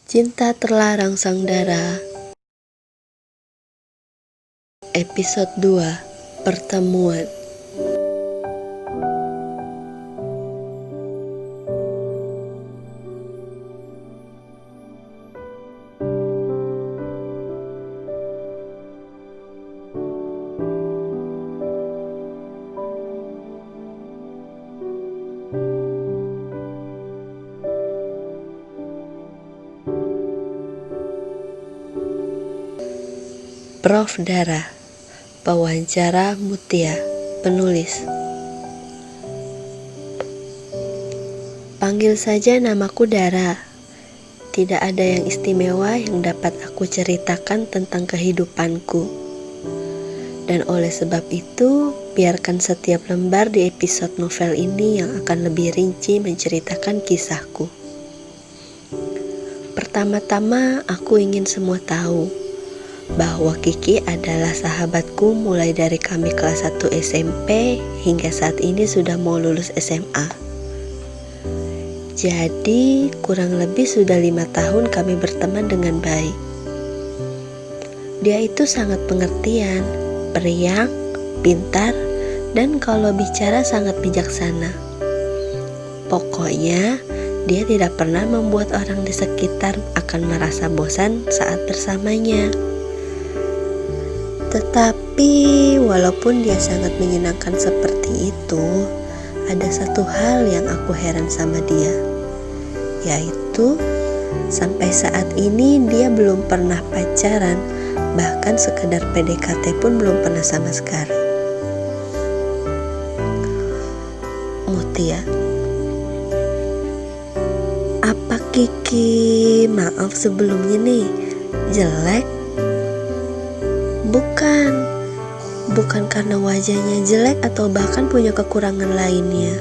Cinta Terlarang Sang Dara. Episode 2, Pertemuan. Prof. Dara. Pewawancara Mutia. Penulis. Panggil saja namaku Dara. Tidak ada yang istimewa yang dapat aku ceritakan tentang kehidupanku. Dan oleh sebab itu, biarkan setiap lembar di episode novel ini yang akan lebih rinci menceritakan kisahku. Pertama-tama, aku ingin semua tahu bahwa Kiki adalah sahabatku mulai dari kami kelas 1 SMP hingga saat ini sudah mau lulus SMA. Jadi kurang lebih sudah 5 tahun kami berteman dengan baik. Dia itu sangat pengertian, periang, pintar, dan kalau bicara sangat bijaksana. Pokoknya dia tidak pernah membuat orang di sekitar akan merasa bosan saat bersamanya. Tetapi walaupun dia sangat menyenangkan seperti itu, ada satu hal yang aku heran sama dia, yaitu sampai saat ini dia belum pernah pacaran, bahkan sekedar PDKT pun belum pernah sama sekali. Mutia, apa Kiki maaf sebelumnya nih jelek? Bukan karena wajahnya jelek atau bahkan punya kekurangan lainnya.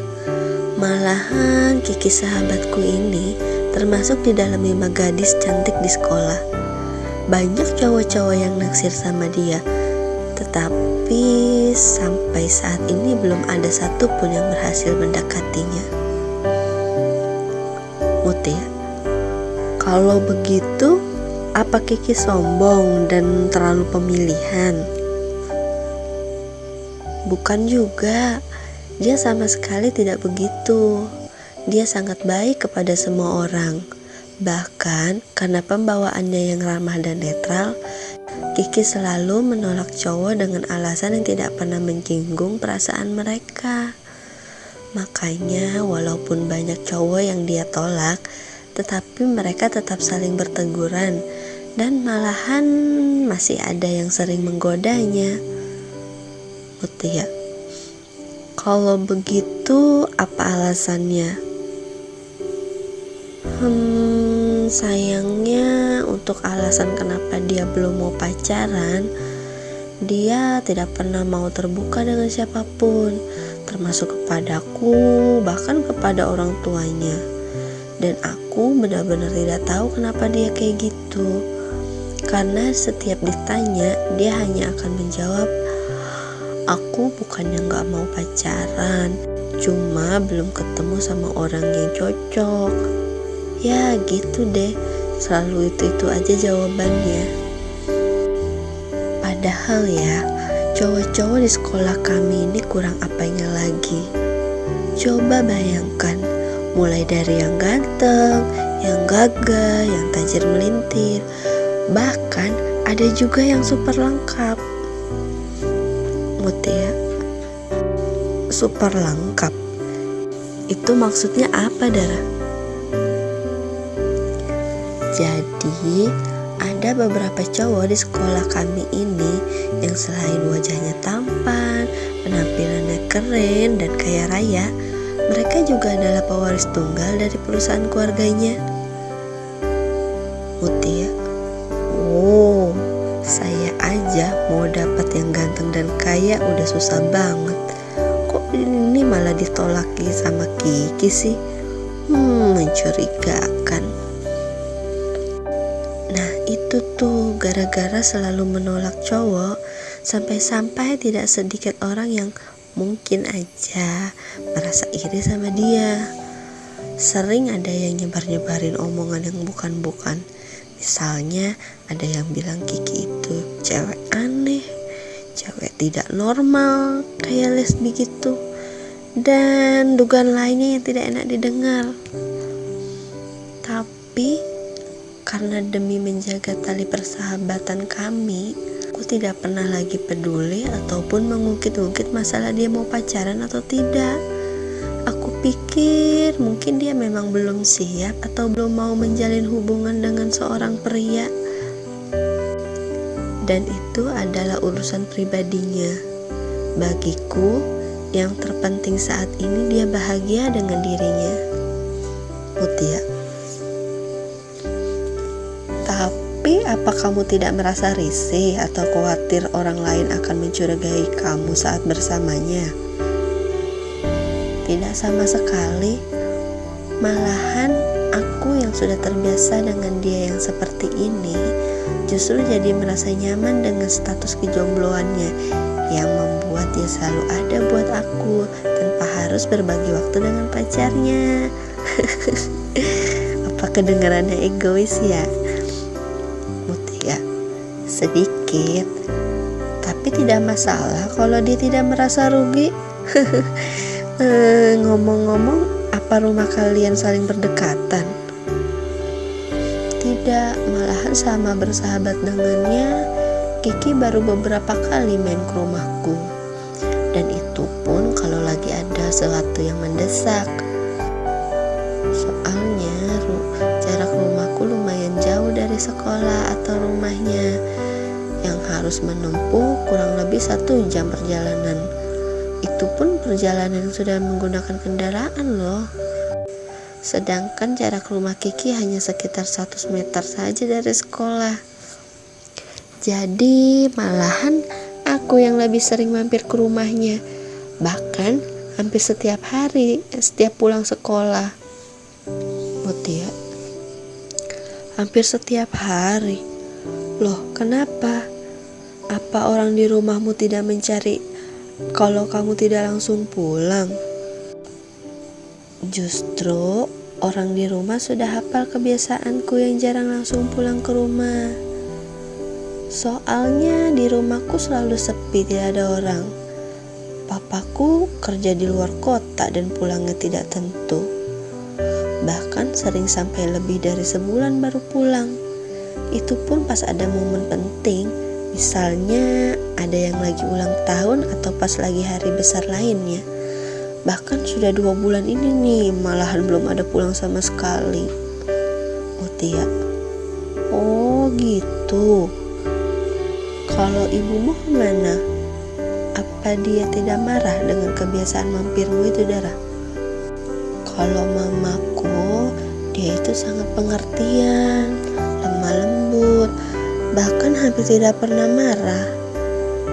Malahan Kiki sahabatku ini termasuk di dalam 5 gadis cantik di sekolah. Banyak cowok-cowok yang naksir sama dia, tetapi sampai saat ini belum ada satupun yang berhasil mendekatinya. Mutia, kalau begitu apa Kiki sombong dan terlalu pemilihan? Bukan juga, dia sama sekali tidak begitu. Dia sangat baik kepada semua orang. Bahkan karena pembawaannya yang ramah dan netral, Kiki selalu menolak cowok dengan alasan yang tidak pernah menyinggung perasaan mereka. Makanya walaupun banyak cowok yang dia tolak, tetapi mereka tetap saling berteguran dan malahan masih ada yang sering menggodanya. Mutia, kalau begitu apa alasannya? Sayangnya untuk alasan kenapa dia belum mau pacaran, dia tidak pernah mau terbuka dengan siapapun, termasuk kepadaku, bahkan kepada orang tuanya. Dan aku benar-benar tidak tahu kenapa dia kayak gitu. Karena setiap ditanya, dia hanya akan menjawab, aku bukannya gak mau pacaran, cuma belum ketemu sama orang yang cocok. Ya gitu deh, selalu itu aja jawabannya. Padahal ya, cowok-cowok di sekolah kami ini kurang apanya lagi. Coba bayangkan, mulai dari yang ganteng, yang gagah, yang tajir melintir, bahkan ada juga yang super lengkap. Mutia, super lengkap? Itu maksudnya apa, Dara? Jadi, ada beberapa cowok di sekolah kami ini yang selain wajahnya tampan, penampilannya keren dan kaya raya, mereka juga adalah pewaris tunggal dari perusahaan keluarganya. Mutia, oh, saya aja mau dapat yang ganteng dan kaya udah susah banget. Kok ini malah ditolak sama Kiki sih? Mencurigakan. Nah itu tuh gara-gara selalu menolak cowok, sampai-sampai tidak sedikit orang yang mungkin aja merasa iri sama dia. Sering ada yang nyebar-nyebarin omongan yang bukan-bukan, Misalnya ada yang bilang Kiki itu cewek aneh, cewek tidak normal, kayak lesbi gitu, dan dugaan lainnya yang tidak enak didengar. Tapi karena demi menjaga tali persahabatan kami, aku tidak pernah lagi peduli ataupun mengungkit-ungkit masalah dia mau pacaran atau tidak. Aku pikir mungkin dia memang belum siap atau belum mau menjalin hubungan dengan seorang pria. Dan itu adalah urusan pribadinya. Bagiku, yang terpenting saat ini dia bahagia dengan dirinya. Mutia. Tapi apa kamu tidak merasa risih atau khawatir orang lain akan mencurigai kamu saat bersamanya? Tidak sama sekali. Malahan aku yang sudah terbiasa dengan dia yang seperti ini justru jadi merasa nyaman dengan status kejombloannya yang membuat dia selalu ada buat aku tanpa harus berbagi waktu dengan pacarnya. Apa kedengarannya egois ya? Mutia, sedikit, tapi tidak masalah kalau dia tidak merasa rugi. Ngomong-ngomong, apa rumah kalian saling berdekatan? Tidak, malahan sama bersahabat dengannya, Kiki baru beberapa kali main ke rumahku. Dan itu pun kalau lagi ada sesuatu yang mendesak. Soalnya jarak rumahku lumayan jauh dari sekolah atau rumahnya, yang harus menempuh kurang lebih 1 jam perjalanan. Itu pun perjalanan yang sudah menggunakan kendaraan loh. Sedangkan jarak rumah Kiki hanya sekitar 100 meter saja dari sekolah. Jadi malahan aku yang lebih sering mampir ke rumahnya. Bahkan hampir setiap hari, setiap pulang sekolah. Mutia, hampir setiap hari. Loh, kenapa? Apa orang di rumahmu tidak mencari kalau kamu tidak langsung pulang? Justru orang di rumah sudah hafal kebiasaanku yang jarang langsung pulang ke rumah. Soalnya di rumahku selalu sepi, tidak ada orang. Papaku kerja di luar kota dan pulangnya tidak tentu. Bahkan sering sampai lebih dari sebulan baru pulang. Itu pun pas ada momen penting, misalnya ada yang lagi ulang tahun atau pas lagi hari besar lainnya. Bahkan sudah 2 bulan ini nih, malahan belum ada pulang sama sekali. Mutia, oh gitu. Kalau ibumu kemana? Apa dia tidak marah dengan kebiasaan mampirmu itu, Dara? Kalau mamaku, dia itu sangat pengertian, lemah lembut, bahkan hampir tidak pernah marah.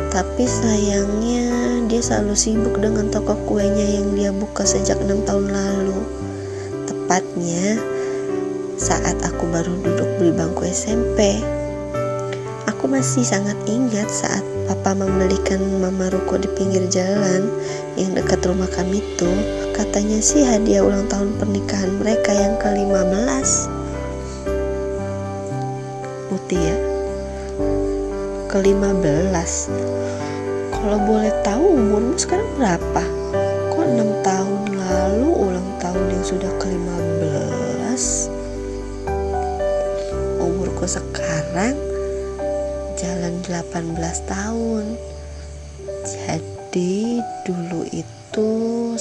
Tapi sayangnya dia selalu sibuk dengan toko kuenya yang dia buka sejak 6 tahun lalu. Tepatnya saat aku baru duduk di bangku SMP. Aku masih sangat ingat saat papa membelikan mama ruko di pinggir jalan yang dekat rumah kami tuh. Katanya sih hadiah ulang tahun pernikahan mereka yang ke-15. Mutia, ke-15. Kalau boleh tahu umurmu sekarang berapa? Kok 6 tahun lalu ulang tahun yang sudah ke-15? Umurku sekarang jalan 18 tahun. Jadi dulu itu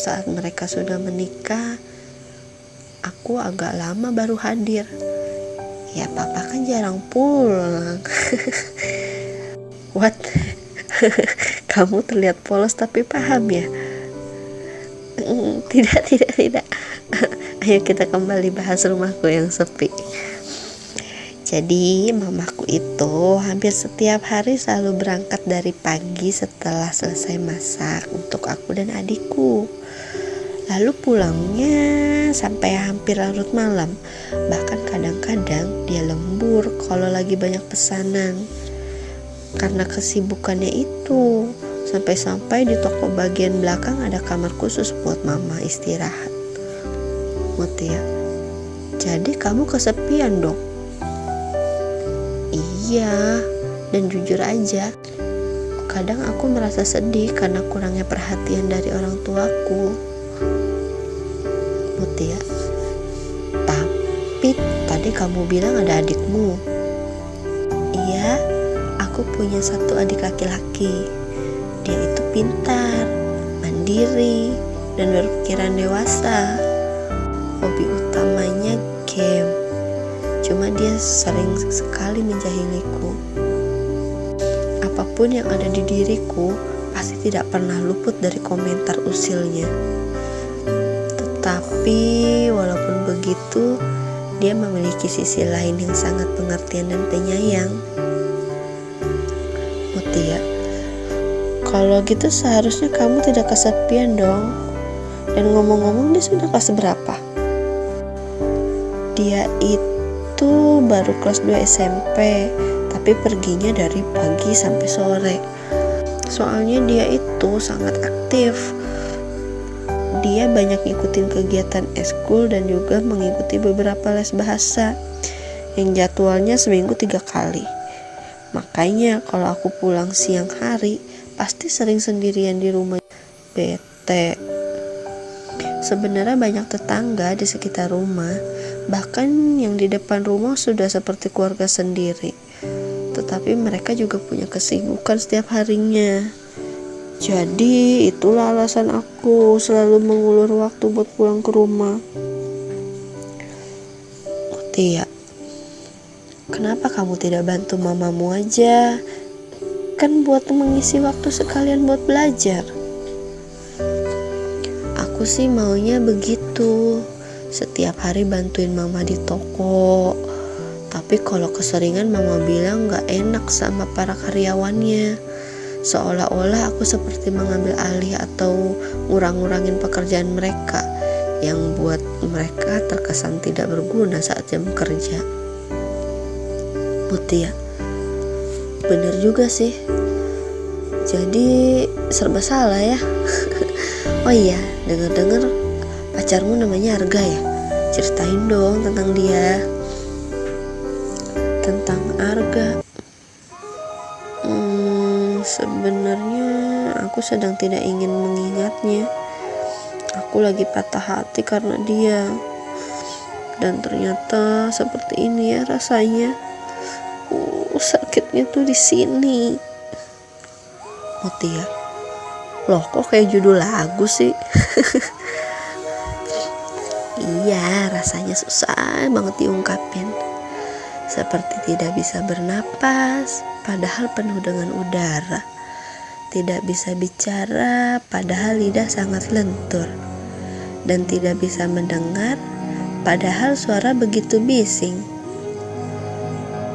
saat mereka sudah menikah, aku agak lama baru hadir. Ya papa kan jarang pulang. What? Kamu terlihat polos tapi paham ya? Tidak. Ayo kita kembali bahas rumahku yang sepi. Jadi mamaku itu hampir setiap hari selalu berangkat dari pagi setelah selesai masak untuk aku dan adikku. Lalu pulangnya sampai hampir larut malam. Bahkan kadang-kadang dia lembur kalau lagi banyak pesanan. Karena kesibukannya itu, sampai-sampai di toko bagian belakang ada kamar khusus buat mama istirahat. Mutia, jadi kamu kesepian dong? Iya, dan jujur aja, kadang aku merasa sedih karena kurangnya perhatian dari orang tuaku. Mutia, tapi tadi kamu bilang ada adikmu. Iya, aku punya satu adik laki-laki. Dia itu pintar, mandiri, dan berpikiran dewasa. Hobi utamanya game. Cuma dia sering sekali menjahiliku. Apapun yang ada di diriku pasti tidak pernah luput dari komentar usilnya. Tetapi walaupun begitu, dia memiliki sisi lain yang sangat pengertian dan penyayang. Mutia, kalau gitu seharusnya kamu tidak kesepian dong. Dan ngomong-ngomong, dia sudah kelas berapa? Dia itu baru kelas 2 SMP, tapi perginya dari pagi sampai sore. Soalnya dia itu sangat aktif. Dia banyak ngikutin kegiatan eskul dan juga mengikuti beberapa les bahasa yang jadwalnya seminggu 3 kali. Makanya kalau aku pulang siang hari, pasti sering sendirian di rumah. Bete. Sebenarnya banyak tetangga di sekitar rumah, bahkan yang di depan rumah sudah seperti keluarga sendiri. Tetapi mereka juga punya kesibukan setiap harinya. Jadi itulah alasan aku selalu mengulur waktu buat pulang ke rumah. Mutia, kenapa kamu tidak bantu mamamu aja? Kan buat mengisi waktu sekalian buat belajar. Aku sih maunya begitu, setiap hari bantuin mama di toko. Tapi kalau keseringan mama bilang gak enak sama para karyawannya. Seolah-olah aku seperti mengambil alih atau ngurang-ngurangin pekerjaan mereka, yang buat mereka terkesan tidak berguna saat jam kerja. Mutia, bener juga sih. Jadi serba salah ya. Oh iya, dengar-dengar pacarmu namanya Arga ya? Ceritain dong tentang dia. Tentang Arga, sebenarnya aku sedang tidak ingin mengingatnya. Aku lagi patah hati karena dia. Dan ternyata seperti ini ya rasanya. Sakitnya tuh di sini. Mutia, loh kok kayak judul lagu sih? Iya, rasanya susah banget diungkapin. Seperti tidak bisa bernapas, padahal penuh dengan udara. Tidak bisa bicara, padahal lidah sangat lentur. Dan tidak bisa mendengar, padahal suara begitu bising.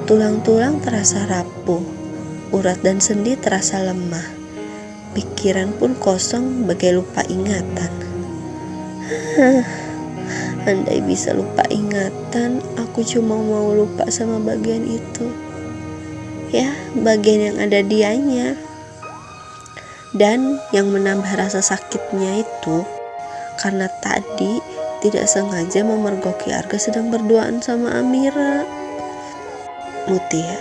Tulang-tulang terasa rapuh, urat dan sendi terasa lemah. Pikiran pun kosong bagai lupa ingatan. Andai bisa lupa ingatan, aku cuma mau lupa sama bagian itu. Ya, bagian yang ada dianya. Dan yang menambah rasa sakitnya itu, karena tadi tidak sengaja memergoki Arga sedang berduaan sama Amira. Mutia,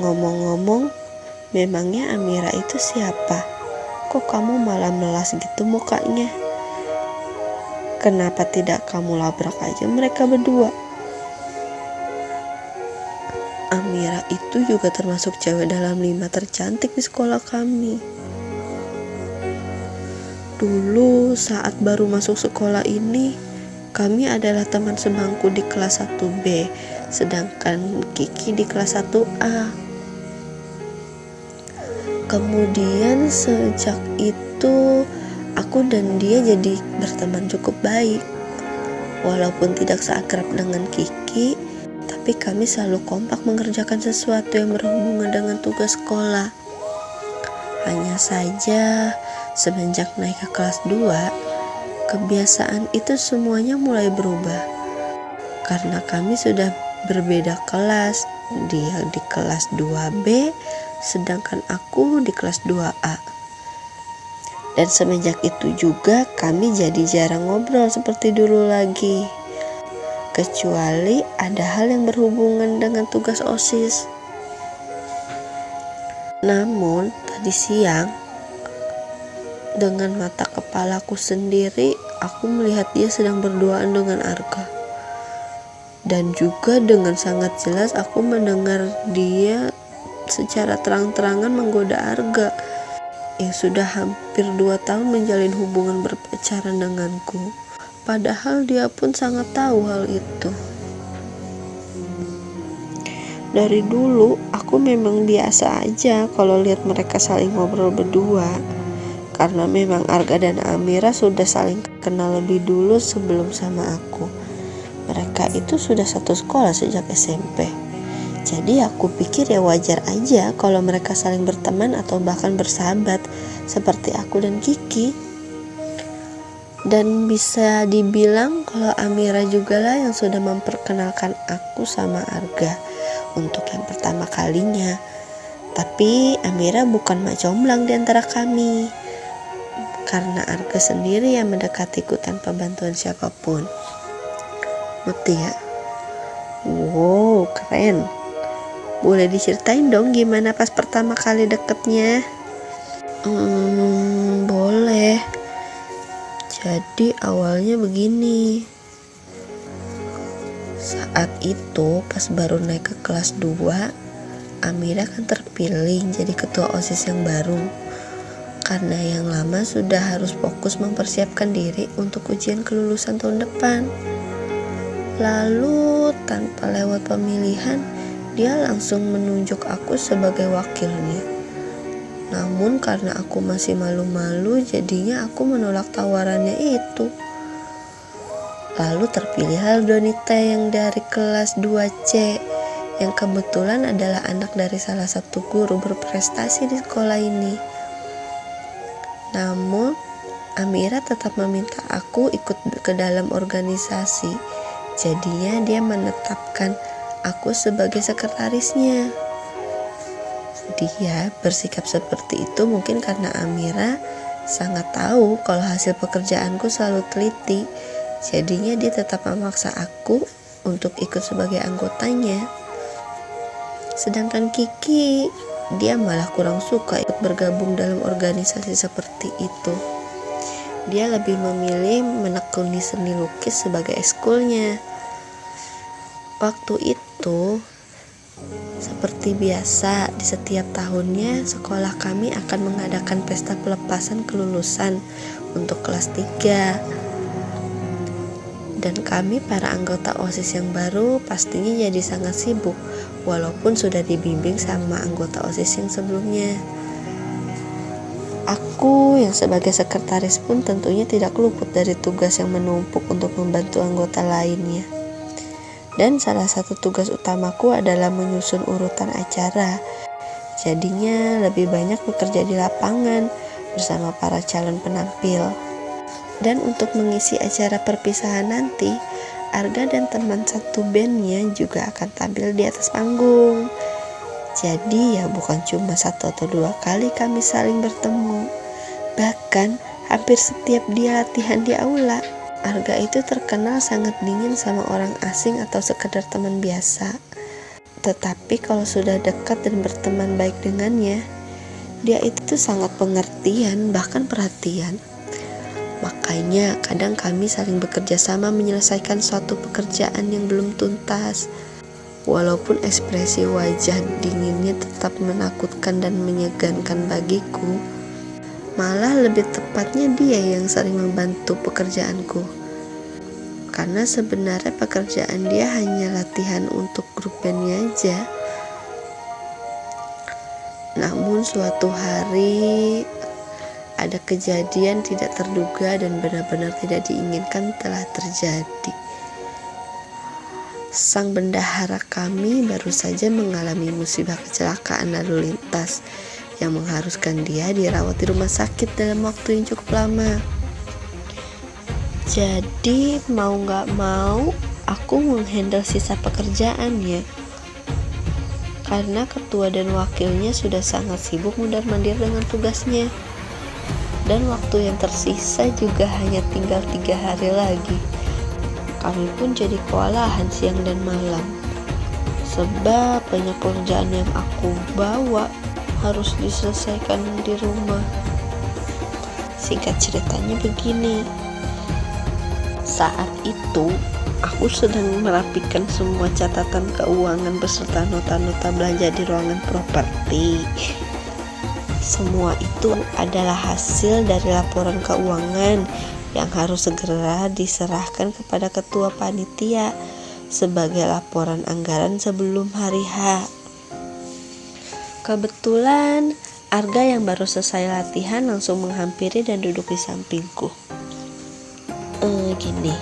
ngomong-ngomong, memangnya Amira itu siapa? Kok kamu malah melas gitu mukanya? Kenapa tidak kamu labrak aja mereka berdua? Amira itu juga termasuk cewek dalam 5 tercantik di sekolah kami. Dulu saat baru masuk sekolah ini, kami adalah teman sebangku di kelas 1B, sedangkan Kiki di kelas 1A. Kemudian sejak itu aku dan dia jadi berteman cukup baik. Walaupun tidak seakrab dengan Kiki, tapi kami selalu kompak mengerjakan sesuatu yang berhubungan dengan tugas sekolah. Hanya saja semenjak naik ke kelas 2, kebiasaan itu semuanya mulai berubah. Karena kami sudah berbeda kelas, dia di kelas 2B, sedangkan aku di kelas 2A. Dan semenjak itu juga kami jadi jarang ngobrol seperti dulu lagi. kecuali ada hal yang berhubungan dengan tugas OSIS. Namun tadi siang, dengan mata kepalaku sendiri, aku melihat dia sedang berduaan dengan Arga. Dan juga dengan sangat jelas aku mendengar dia secara terang-terangan menggoda Arga yang sudah hampir 2 tahun menjalin hubungan berpacaran denganku. Padahal dia pun sangat tahu hal itu. Dari dulu aku memang biasa aja kalau lihat mereka saling ngobrol berdua. Karena memang Arga dan Amira sudah saling kenal lebih dulu sebelum sama aku. Mereka itu sudah satu sekolah sejak SMP. Jadi aku pikir ya wajar aja kalau mereka saling berteman atau bahkan bersahabat seperti aku dan Kiki. Dan bisa dibilang kalau Amira juga lah yang sudah memperkenalkan aku sama Arga untuk yang pertama kalinya. Tapi Amira bukan mak comblang di antara kami, karena Arga sendiri yang mendekatiku tanpa bantuan siapapun. Ngerti ya? Wow, keren. Boleh diceritain dong gimana pas pertama kali deketnya? Boleh. Jadi awalnya begini. Saat itu pas baru naik ke kelas 2, Amira kan terpilih jadi ketua OSIS yang baru. Karena yang lama sudah harus fokus mempersiapkan diri untuk ujian kelulusan tahun depan. Lalu tanpa lewat pemilihan, dia langsung menunjuk aku sebagai wakilnya. Namun karena aku masih malu-malu, jadinya aku menolak tawarannya itu. Lalu terpilihlah Donita yang dari kelas 2C, yang kebetulan adalah anak dari salah satu guru berprestasi di sekolah ini. Namun Amira tetap meminta aku ikut ke dalam organisasi. Jadinya dia menetapkan aku sebagai sekretarisnya. Dia bersikap seperti itu mungkin karena Amira sangat tahu kalau hasil pekerjaanku selalu teliti. Jadinya dia tetap memaksa aku untuk ikut sebagai anggotanya. Sedangkan Kiki, dia malah kurang suka ikut bergabung dalam organisasi seperti itu. Dia lebih memilih menekuni seni lukis sebagai ekskulnya. Waktu itu, seperti biasa, di setiap tahunnya sekolah kami akan mengadakan pesta pelepasan kelulusan untuk kelas 3. Dan kami para anggota OSIS yang baru pastinya jadi sangat sibuk, walaupun sudah dibimbing sama anggota OSIS yang sebelumnya. Aku yang sebagai sekretaris pun tentunya tidak luput dari tugas yang menumpuk untuk membantu anggota lainnya. Dan salah satu tugas utamaku adalah menyusun urutan acara. Jadinya lebih banyak bekerja di lapangan bersama para calon penampil. Dan untuk mengisi acara perpisahan nanti, Arga dan teman satu bandnya juga akan tampil di atas panggung. Jadi ya bukan cuma 1 atau 2 kali kami saling bertemu. Bahkan hampir setiap dia latihan di aula, Arga itu terkenal sangat dingin sama orang asing atau sekedar teman biasa. Tetapi kalau sudah dekat dan berteman baik dengannya, dia itu sangat pengertian, bahkan perhatian. Makanya kadang kami saling bekerja sama menyelesaikan suatu pekerjaan yang belum tuntas. Walaupun ekspresi wajah dinginnya tetap menakutkan dan menyegankan bagiku, malah lebih tepatnya dia yang sering membantu pekerjaanku. Karena sebenarnya pekerjaan dia hanya latihan untuk grup bandnya aja. Namun suatu hari ada kejadian tidak terduga dan benar-benar tidak diinginkan telah terjadi. Sang bendahara kami baru saja mengalami musibah kecelakaan lalu lintas yang mengharuskan dia dirawat di rumah sakit dalam waktu yang cukup lama. Jadi mau gak mau aku menghandle sisa pekerjaannya, karena ketua dan wakilnya sudah sangat sibuk mundar-mandir dengan tugasnya. Dan waktu yang tersisa juga hanya tinggal 3 hari lagi. Kami pun jadi kewalahan siang dan malam, sebab banyak pekerjaan yang aku bawa harus diselesaikan di rumah. Singkat ceritanya begini, saat itu aku sedang merapikan semua catatan keuangan beserta nota-nota belanja di ruangan properti. Semua itu adalah hasil dari laporan keuangan yang harus segera diserahkan kepada ketua panitia sebagai laporan anggaran sebelum hari H. Kebetulan Arga yang baru selesai latihan langsung menghampiri dan duduk di sampingku. Gini,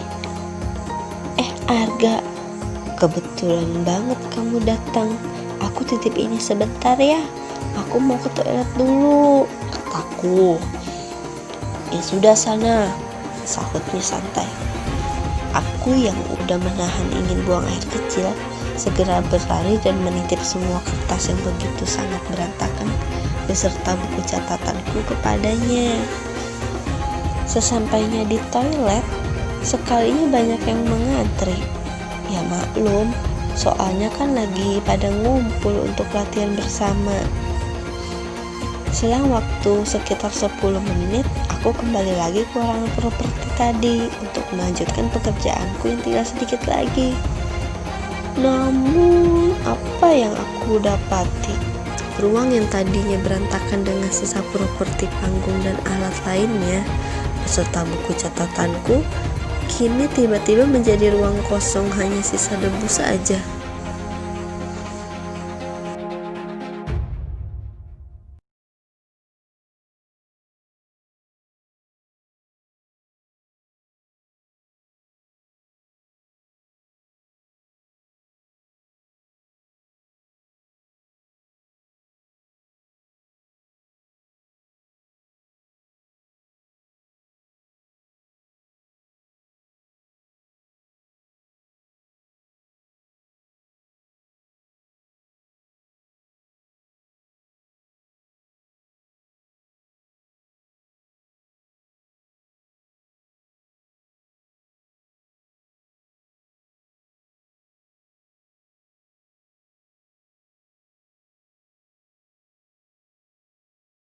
Arga, kebetulan banget kamu datang. Aku titip ini sebentar ya. Aku mau ke toilet dulu, kataku. Ya sudah sana, sahutnya santai. Aku yang udah menahan ingin buang air kecil, segera berlari dan menitip semua kertas yang begitu sangat berantakan beserta buku catatanku kepadanya. Sesampainya di toilet, sekalinya banyak yang mengantri. Ya maklum, soalnya kan lagi pada ngumpul untuk latihan bersama. Selang waktu sekitar 10 menit, aku kembali lagi ke ruangan properti tadi untuk melanjutkan pekerjaanku yang tinggal sedikit lagi. Namun, apa yang aku dapati? Ruang yang tadinya berantakan dengan sisa properti panggung dan alat lainnya, beserta buku catatanku, kini tiba-tiba menjadi ruang kosong, hanya sisa debu saja.